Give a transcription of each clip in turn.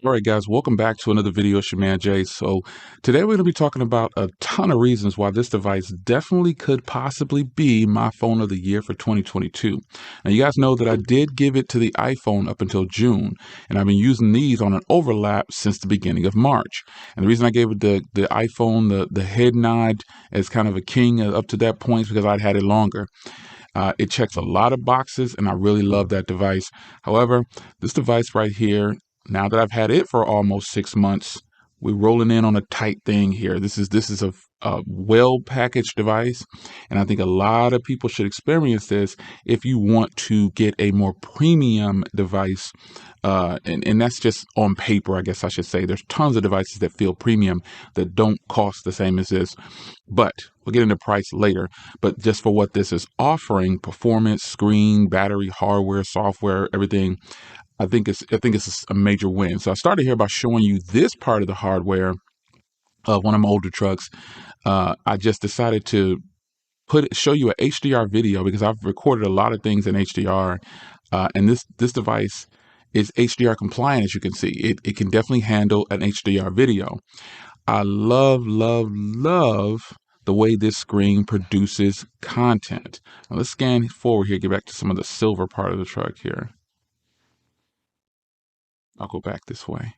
All right, guys, welcome back to another video. It's your man Jay. So today we're going to be talking about a ton of reasons why this device definitely could possibly be my phone of the year for 2022. Now, you guys know that I did give it to the iPhone up until June, and I've been using these on an overlap since the beginning of March. And the reason I gave it the iPhone, the head nod as kind of a king up to that point is because I'd had it longer. It checks a lot of boxes, and I really love that device. However, this device right here, now that I've had it for almost 6 months, we're rolling in on a tight thing here. This is a well-packaged device, and I think a lot of people should experience this if you want to get a more premium device. And that's just on paper, I guess I should say. There's tons of devices that feel premium that don't cost the same as this, but we'll get into price later. But just for what this is offering, performance, screen, battery, hardware, software, everything, I think it's a major win. So I started here by showing you this part of the hardware of one of my older trucks. I just decided to show you an HDR video because I've recorded a lot of things in HDR, and this device is HDR compliant, as you can see. It can definitely handle an HDR video. I love the way this screen produces content. Now let's scan forward here, get back to some of the silver part of the truck here. I'll go back this way.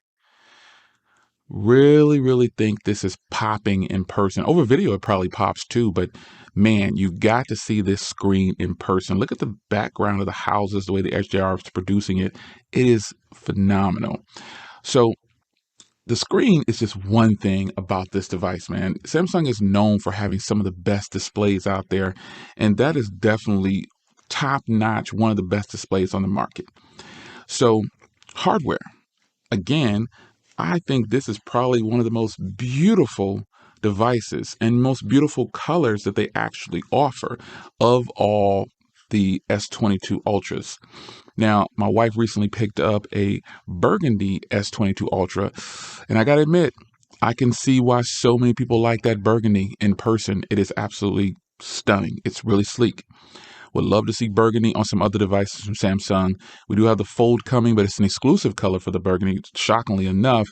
Really think this is popping in person. Over video, it probably pops too, but man, you got to see this screen in person. Look at the background of the houses, the way the HDR is producing it. It is phenomenal. So the screen is just one thing about this device, man. Samsung is known for having some of the best displays out there, and that is definitely top-notch, one of the best displays on the market. So hardware, again, I think this is probably one of the most beautiful devices and most beautiful colors that they actually offer of all the S22 Ultras. Now, my wife recently picked up a burgundy S22 Ultra, and I gotta admit, I can see why so many people like that burgundy in person. It is absolutely stunning. It's really sleek. Would love to see burgundy on some other devices from Samsung. We do have the Fold coming, but it's an exclusive color for the burgundy, shockingly enough.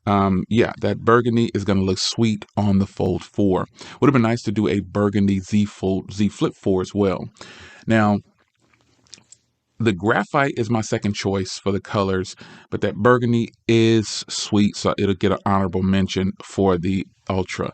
Yeah, that burgundy is going to look sweet on the Fold 4. Would have been nice to do a burgundy Z Flip 4 as well. Now, the graphite is my second choice for the colors, but that burgundy is sweet, so it'll get an honorable mention for the Ultra.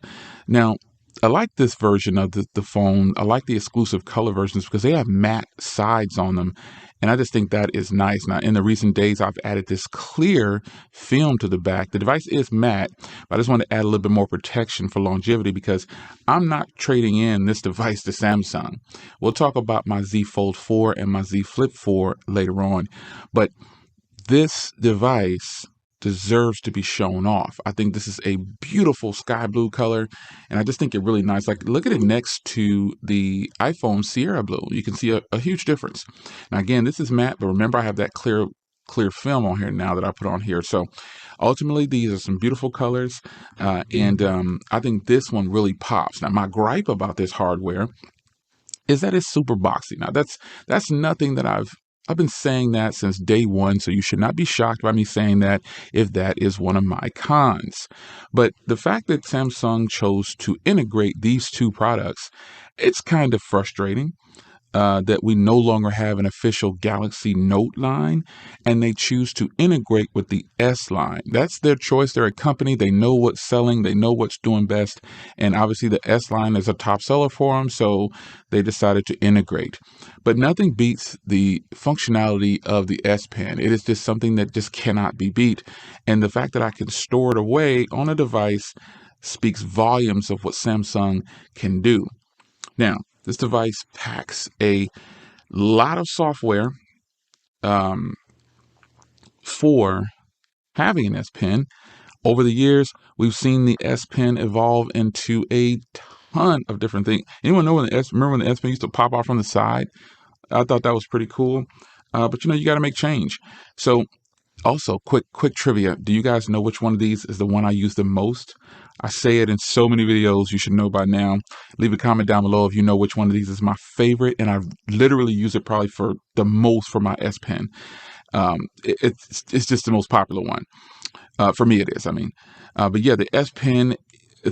Now, I like this version of the phone. I like the exclusive color versions because they have matte sides on them, and I just think that is nice. Now, in the recent days, I've added this clear film to the back. The device is matte, but I just want to add a little bit more protection for longevity because I'm not trading in this device to Samsung. We'll talk about my Z Fold 4 and my Z Flip 4 later on, but this device deserves to be shown off. I think this is a beautiful sky blue color, and I just think it really nice. Like, look at it next to the iPhone Sierra Blue. You can see a huge difference. Now, again, this is matte, but remember I have that clear film on here now that I put on here. So ultimately, these are some beautiful colors, and I think this one really pops. Now, my gripe about this hardware is that it's super boxy. Now, that's nothing that I've been saying that since day one, so you should not be shocked by me saying that if that is one of my cons. But the fact that Samsung chose to integrate these two products, it's kind of frustrating. That we no longer have an official Galaxy Note line, and they choose to integrate with the S line. That's their choice. They're a company. They know what's selling. They know what's doing best. And obviously the S line is a top seller for them, so they decided to integrate. But nothing beats the functionality of the S Pen. It is just something that just cannot be beat. And the fact that I can store it away on a device speaks volumes of what Samsung can do. Now, this device packs a lot of software for having an S Pen. Over the years, we've seen the S Pen evolve into a ton of different things. Anyone know remember when the S Pen used to pop off from the side? I thought that was pretty cool. But you got to make change. So also, quick trivia. Do you guys know which one of these is the one I use the most? I say it in so many videos. You should know by now. Leave a comment down below if you know which one of these is my favorite, and I literally use it probably for the most for my S Pen. It's just the most popular one. For me, it is. I mean, but yeah, the S Pen.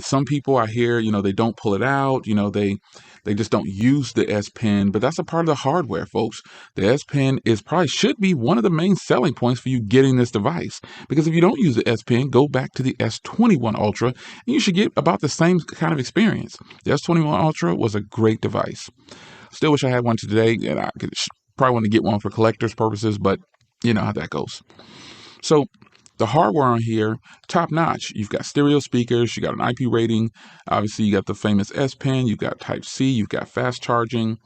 Some people I hear, they don't pull it out. They just don't use the S Pen. But that's a part of the hardware, folks. The S Pen should be one of the main selling points for you getting this device. Because if you don't use the S Pen, go back to the S21 Ultra, and you should get about the same kind of experience. The S21 Ultra was a great device. Still wish I had one today, and I could probably want to get one for collector's purposes, but you know how that goes. So the hardware on here, top notch. You've got stereo speakers, you got an IP rating. Obviously, you got the famous S Pen, you've got Type-C, you've got fast charging.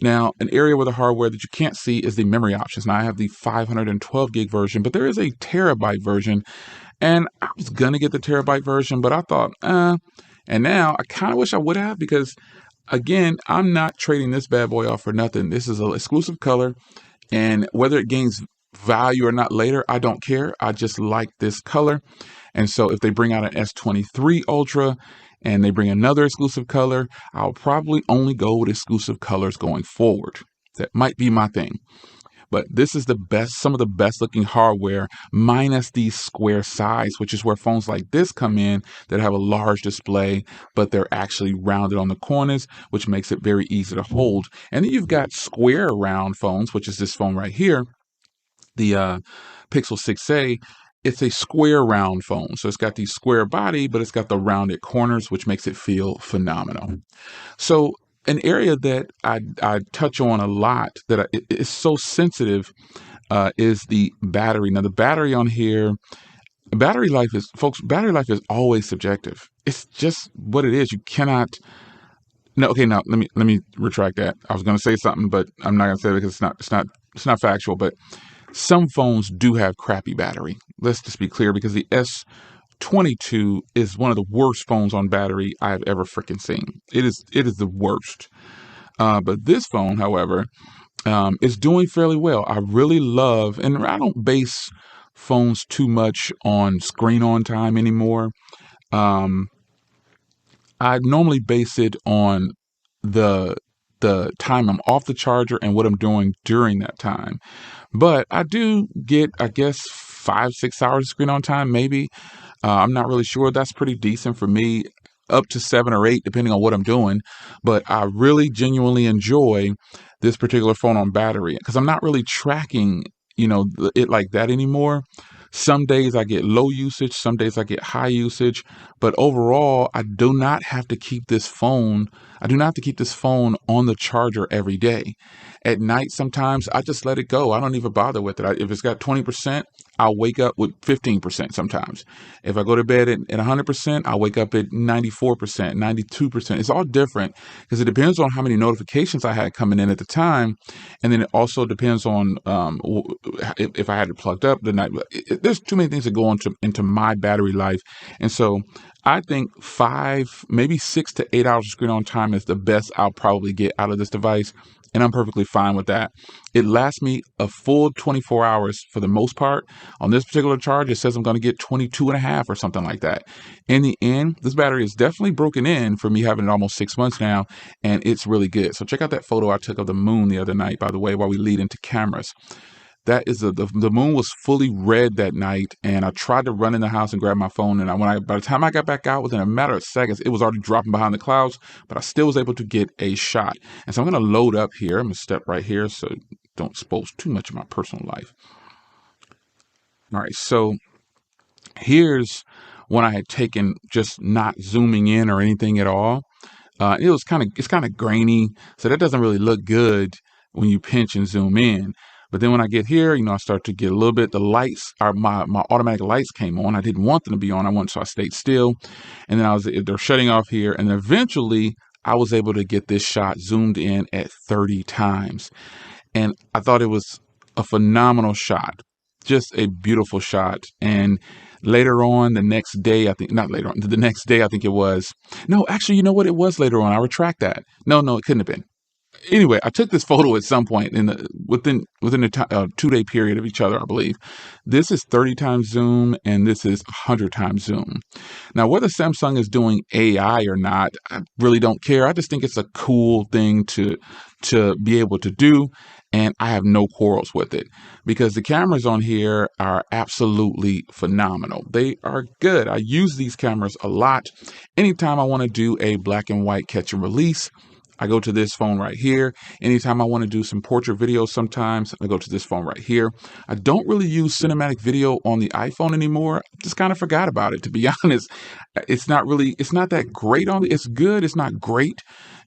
Now, an area with the hardware that you can't see is the memory options. Now, I have the 512 gig version, but there is a terabyte version. And I was going to get the terabyte version, but I thought, and now I kind of wish I would have, because again, I'm not trading this bad boy off for nothing. This is an exclusive color, and whether it gains value or not later, I don't care. I just like this color. And so if they bring out an S23 Ultra and they bring another exclusive color, I'll probably only go with exclusive colors going forward. That might be my thing. But this is some of the best looking hardware, minus the square size, which is where phones like this come in that have a large display, but they're actually rounded on the corners, which makes it very easy to hold. And then you've got square round phones, which is this phone right here, the Pixel 6a. It's a square round phone. So it's got the square body, but it's got the rounded corners, which makes it feel phenomenal. So an area that I touch on a lot that is so sensitive is the battery. Now, the battery on here, battery life is always subjective. It's just what it is. You cannot. No, okay. Now let me retract that. I was going to say something, but I'm not going to say it because it's not factual. But some phones do have crappy battery. Let's just be clear, because the S22 is one of the worst phones on battery I have ever freaking seen. It is the worst. But this phone, however, is doing fairly well. I really love, and I don't base phones too much on screen on time anymore. I normally base it on the time I'm off the charger and what I'm doing during that time. But I do get, I guess, 5-6 hours of screen on time, maybe. I'm not really sure. That's pretty decent for me, up to 7 or 8, depending on what I'm doing. But I really genuinely enjoy this particular phone on battery, because I'm not really tracking, it like that anymore. Some days I get low usage, some days I get high usage, but overall, I do not have to keep this phone on the charger every day. At night, sometimes I just let it go. I don't even bother with it. If it's got 20%, I'll wake up with 15% sometimes. If I go to bed at 100%, I'll wake up at 94%, 92%. It's all different, because it depends on how many notifications I had coming in at the time. And then it also depends on if I had it plugged up the night. There's too many things that go into my battery life. And so I think 5, maybe 6 to 8 hours of screen on time is the best I'll probably get out of this device. And I'm perfectly fine with that. It lasts me a full 24 hours for the most part. On this particular charge, it says I'm going to get 22 and a half or something like that. In the end, this battery is definitely broken in for me having it almost 6 months now, and it's really good. So check out that photo I took of the moon the other night, by the way, while we lead into cameras. That is the moon was fully red that night, and I tried to run in the house and grab my phone, and by the time I got back out, within a matter of seconds, it was already dropping behind the clouds, but I still was able to get a shot. And so I'm going to load up here. I'm going to step right here so don't expose too much of my personal life. All right, so here's when I had taken, just not zooming in or anything at all. It's kind of grainy, so that doesn't really look good when you pinch and zoom in. But then when I get here, I start to get a little bit, the lights are my automatic lights came on. I didn't want them to be on. So I stayed still. And then they're shutting off here. And eventually I was able to get this shot zoomed in at 30 times. And I thought it was a phenomenal shot, just a beautiful shot. And later on, the next day, I think it was. No, actually, you know what? It was later on. I retract that. No, it couldn't have been. anyway, I took this photo at some point within a 2-day period of each other, I believe. This is 30 times zoom, and this is 100 times zoom. Now, whether Samsung is doing AI or not, I really don't care. I just think it's a cool thing to be able to do, and I have no quarrels with it because the cameras on here are absolutely phenomenal. They are good. I use these cameras a lot. Anytime I want to do a black and white catch and release, I go to this phone right here. Anytime I want to do some portrait videos, sometimes I go to this phone right here. I don't really use cinematic video on the iPhone anymore. Just kind of forgot about it, to be honest. It's not that great on it's good. It's not great.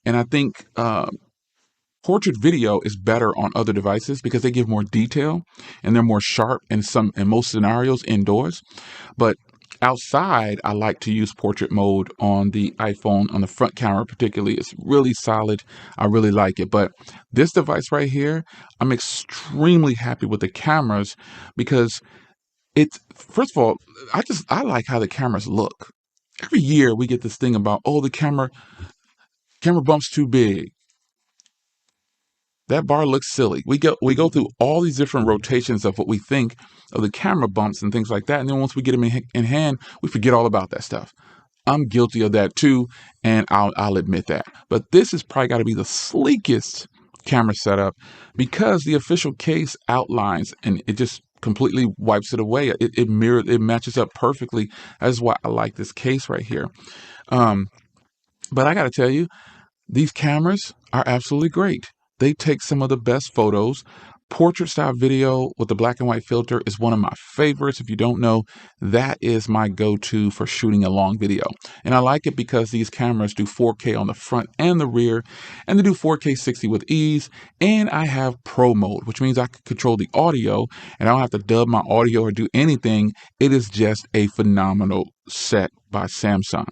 And I think, portrait video is better on other devices because they give more detail and they're more sharp in most scenarios indoors. But outside, I like to use portrait mode on the iPhone, on the front camera particularly. It's really solid. I really like it. But this device right here, I'm extremely happy with the cameras because first of all, I like how the cameras look. Every year we get this thing about, oh, the camera bump's too big. That bar looks silly. We go through all these different rotations of what we think of the camera bumps and things like that. And then once we get them in hand, we forget all about that stuff. I'm guilty of that too, and I'll admit that. But this has probably got to be the sleekest camera setup because the official case outlines and it just completely wipes it away. It matches up perfectly. That's why I like this case right here. But I got to tell you, these cameras are absolutely great. They take some of the best photos. Portrait style video with the black and white filter is one of my favorites. If you don't know, that is my go-to for shooting a long video. And I like it because these cameras do 4K on the front and the rear, and they do 4K 60 with ease. And I have Pro mode, which means I can control the audio and I don't have to dub my audio or do anything. It is just a phenomenal set by Samsung.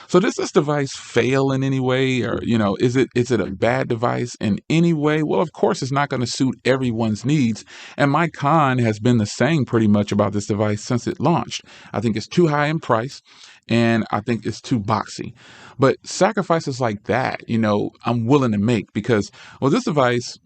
So does this device fail in any way, or is it a bad device in any way? Well, of course, it's not going to suit everyone's needs, and my con has been the same pretty much about this device since it launched. I think it's too high in price, and I think it's too boxy. But sacrifices like that, I'm willing to make because, well, this device,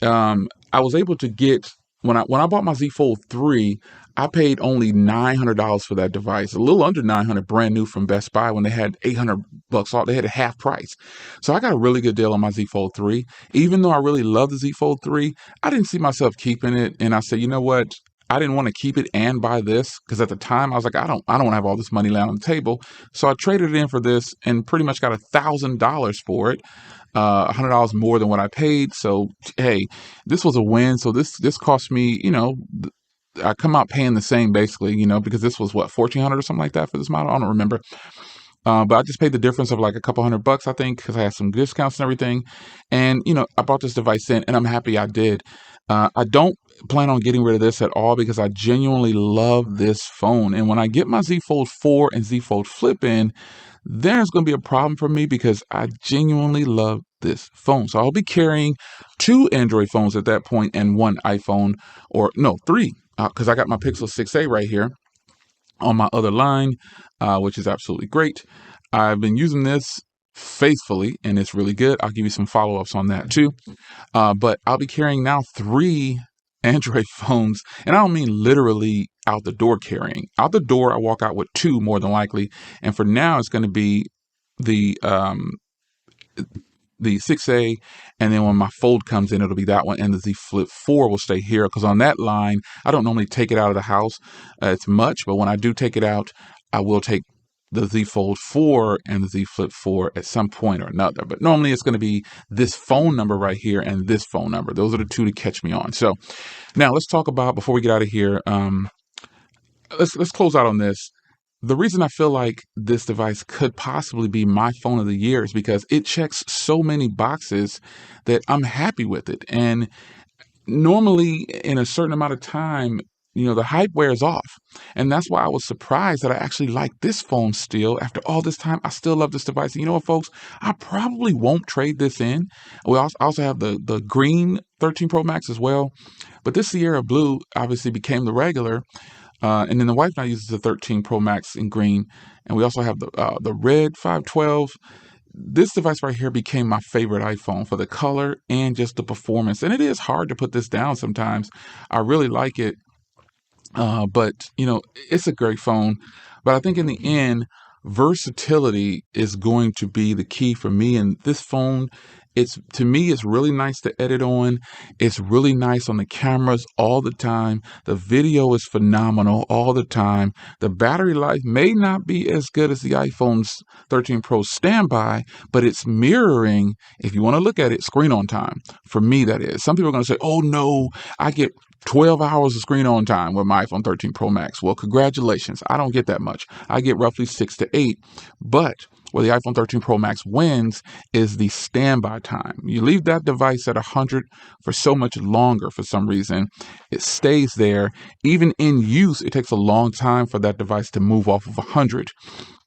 I was able to get when I bought my Z Fold 3. I paid only $900 for that device, a little under $900 brand new from Best Buy when they had $800 off. They had a half price. So I got a really good deal on my Z Fold 3. Even though I really love the Z Fold 3, I didn't see myself keeping it. And I said, you know what? I didn't want to keep it and buy this because at the time I was like, I don't want to have all this money laying on the table. So I traded it in for this and pretty much got $1,000 for it. $100 more than what I paid. So, hey, this was a win. So this cost me, I come out paying the same basically, because this was what, $1,400 or something like that for this model. I don't remember. But I just paid the difference of like a couple $100, I think, because I had some discounts and everything. And, I bought this device in and I'm happy I did. I don't plan on getting rid of this at all because I genuinely love this phone. And when I get my Z Fold 4 and Z Fold Flip in, there's going to be a problem for me because I genuinely love this phone. So I'll be carrying 2 Android phones at that point and 1 iPhone, or no, 3, because I got my Pixel 6a right here on my other line, which is absolutely great. I've been using this faithfully and it's really good. I'll give you some follow-ups on that too. But I'll be carrying now 3 Android phones, and I don't mean literally out the door carrying. Out the door, I walk out with 2 more than likely, and for now, it's going to be the 6A, and then when my Fold comes in, it'll be that one, and the Z Flip 4 will stay here because on that line, I don't normally take it out of the house it's much, but when I do take it out, I will take the Z Fold 4 and the Z Flip 4 at some point or another. But normally it's going to be this phone number right here and this phone number. Those are the 2 to catch me on. So now let's talk about, before we get out of here, let's close out on this. The reason I feel like this device could possibly be my phone of the year is because it checks so many boxes that I'm happy with it. And normally in a certain amount of time, the hype wears off. And that's why I was surprised that I actually like this phone still. After all this time, I still love this device. And you know what, folks? I probably won't trade this in. We also have the green 13 Pro Max as well. But this Sierra Blue obviously became the regular. And then the wife now uses the 13 Pro Max in green. And we also have the red 512. this device right here became my favorite iPhone for the color and just the performance. And it is hard to put this down sometimes. I really like it. But it's a great phone. But I think in the end, versatility is going to be the key for me. And this phone, to me, it's really nice to edit on. It's really nice on the cameras all the time. The video is phenomenal all the time. The battery life may not be as good as the iPhone's 13 Pro standby, but it's mirroring, if you want to look at it, screen on time. For me, that is. Some people are going to say, oh no, I get 12 hours of screen on time with my iPhone 13 Pro Max. Well, congratulations. I don't get that much. I get roughly 6 to 8. But where the iPhone 13 Pro Max wins is the standby time. You leave that device at 100 for so much longer for some reason. It stays there. Even in use, it takes a long time for that device to move off of 100.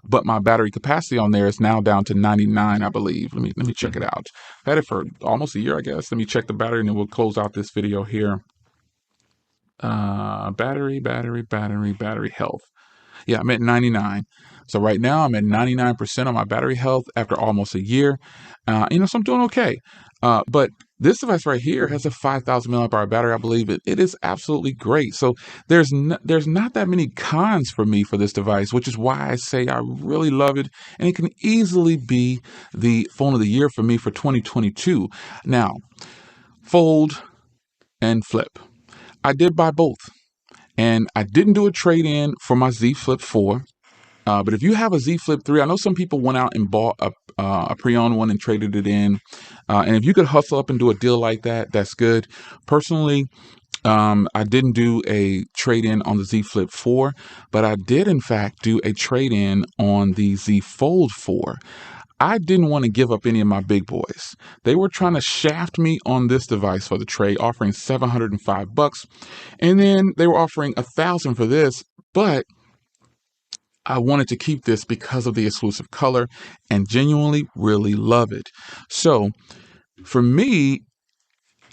But my battery capacity on there is now down to 99, I believe. Let me check it out. I've had it for almost a year, I guess. Let me check the battery and then we'll close out this video here. Battery health. Yeah, I'm at 99. So right now I'm at 99% on my battery health after almost a year. So I'm doing okay. But this device right here has a 5,000 milliamp hour battery. I believe it is absolutely great. So there's not that many cons for me for this device, which is why I say I really love it. And it can easily be the phone of the year for me for 2022. Now, fold and flip. I did buy both, and I didn't do a trade-in for my Z Flip 4. But if you have a Z Flip 3, I know some people went out and bought a pre-owned one and traded it in. And if you could hustle up and do a deal like that, that's good. Personally, I didn't do a trade-in on the Z Flip 4, but I did, in fact, do a trade-in on the Z Fold 4. I didn't want to give up any of my big boys. They were trying to shaft me on this device for the trade, offering $705, and then they were offering $1,000 for this, but I wanted to keep this because of the exclusive color and genuinely really love it. So for me,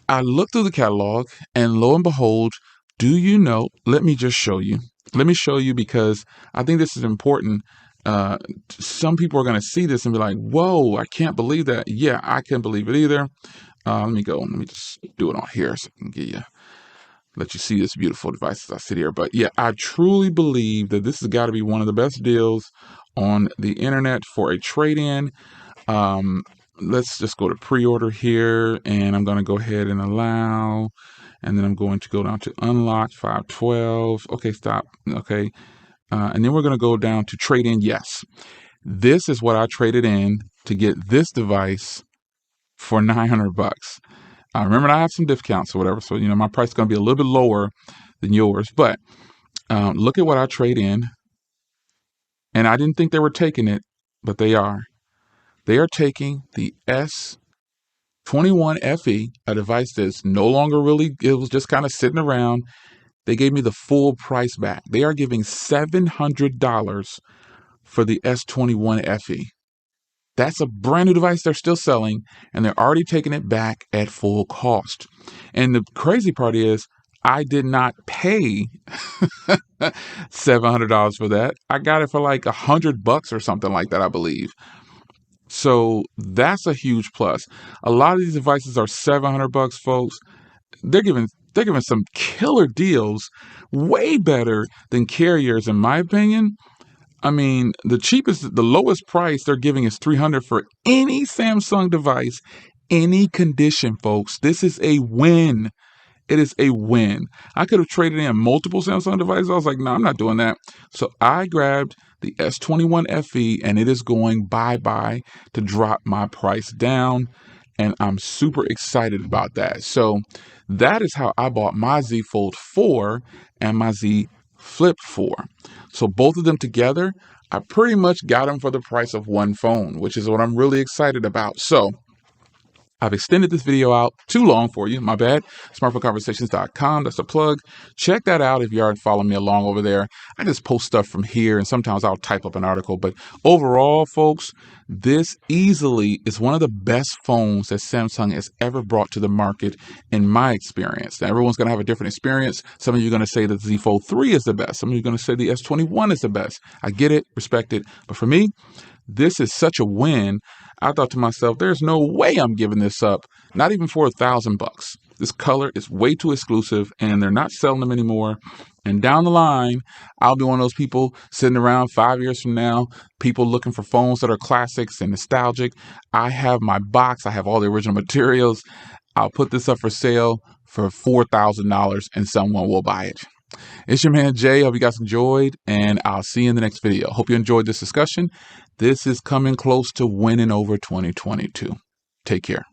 I looked through the catalog and lo and behold, let me just show you. Let me show you because I think this is important. Some people are going to see this and be like, whoa, I can't believe that. Yeah, I can't believe it either. Let me just do it on here so I can let you see this beautiful device as I sit here. But yeah, I truly believe that this has got to be one of the best deals on the internet for a trade-in. Let's just go to pre-order here, and I'm going to go ahead and allow, and then I'm going to go down to unlock 512. Okay, stop. Okay. And then we're going to go down to trade in. Yes, this is what I traded in to get this device for $900. Remember, I have some discounts or whatever, so my price is going to be a little bit lower than yours. But look at what I trade in, and I didn't think they were taking it, but they are. They are taking the S21 FE, a device that's no longer it was just kind of sitting around. They gave me the full price back. They are giving $700 for the S21 FE. That's a brand new device they're still selling, and they're already taking it back at full cost. And the crazy part is, I did not pay $700 for that. I got it for like $100 or something like that, I believe. So that's a huge plus. A lot of these devices are $700, folks. They're giving some killer deals, way better than carriers, in my opinion. I mean, the lowest price they're giving is $300 for any Samsung device, any condition, folks. This is a win. It is a win. I could have traded in multiple Samsung devices. I was like, no, I'm not doing that. So I grabbed the S21 FE, and it is going bye-bye to drop my price down. And I'm super excited about that. So that is how I bought my Z Fold 4 and my Z Flip 4. So both of them together, I pretty much got them for the price of one phone, which is what I'm really excited about. So I've extended this video out too long for you. My bad. SmartphoneConversations.com. That's a plug. Check that out if you aren't following me along over there. I just post stuff from here, and sometimes I'll type up an article. But overall, folks, this easily is one of the best phones that Samsung has ever brought to the market, in my experience. Now, everyone's going to have a different experience. Some of you are going to say that the Z Fold 3 is the best. Some of you are going to say the S21 is the best. I get it, respect it. But for me, this is such a win. I thought to myself, there's no way I'm giving this up, not even for $1,000. This color is way too exclusive and they're not selling them anymore. And down the line, I'll be one of those people sitting around 5 years from now, people looking for phones that are classics and nostalgic. I have my box. I have all the original materials. I'll put this up for sale for $4,000 and someone will buy it. It's your man Jay. Hope you guys enjoyed, and I'll see you in the next video. Hope you enjoyed this discussion. This is coming close to winning over 2022. Take care.